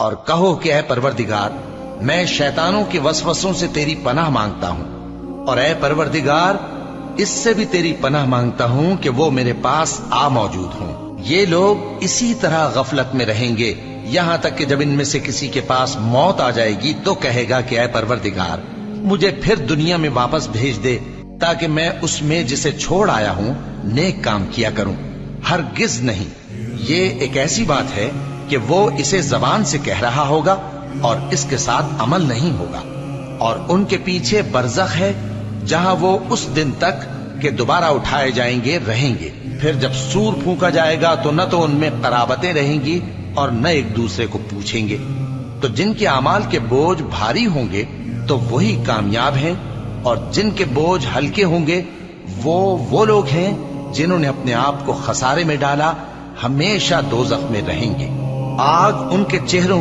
اور کہو کہ اے پروردگار میں شیطانوں کے وسوسوں سے تیری پناہ مانگتا ہوں، اور اے پروردگار اس سے بھی تیری پناہ مانگتا ہوں کہ وہ میرے پاس آ موجود ہوں۔ یہ لوگ اسی طرح غفلت میں رہیں گے یہاں تک کہ جب ان میں سے کسی کے پاس موت آ جائے گی تو کہے گا کہ اے پروردگار مجھے پھر دنیا میں واپس بھیج دے تاکہ میں اس میں جسے چھوڑ آیا ہوں نیک کام کیا کروں۔ ہرگز نہیں، یہ ایک ایسی بات ہے کہ وہ اسے زبان سے کہہ رہا ہوگا اور اس کے ساتھ عمل نہیں ہوگا، اور ان کے پیچھے برزخ ہے جہاں وہ اس دن تک کہ دوبارہ اٹھائے جائیں گے رہیں گے۔ پھر جب سور پھونکا جائے گا تو نہ تو ان میں قرابتیں رہیں گی اور نہ ایک دوسرے کو پوچھیں گے۔ تو جن کے اعمال کے بوجھ بھاری ہوں گے تو وہی کامیاب ہیں، اور جن کے بوجھ ہلکے ہوں گے وہ لوگ ہیں جنہوں نے اپنے آپ کو خسارے میں ڈالا، ہمیشہ دوزخ میں رہیں گے۔ آگ ان کے چہروں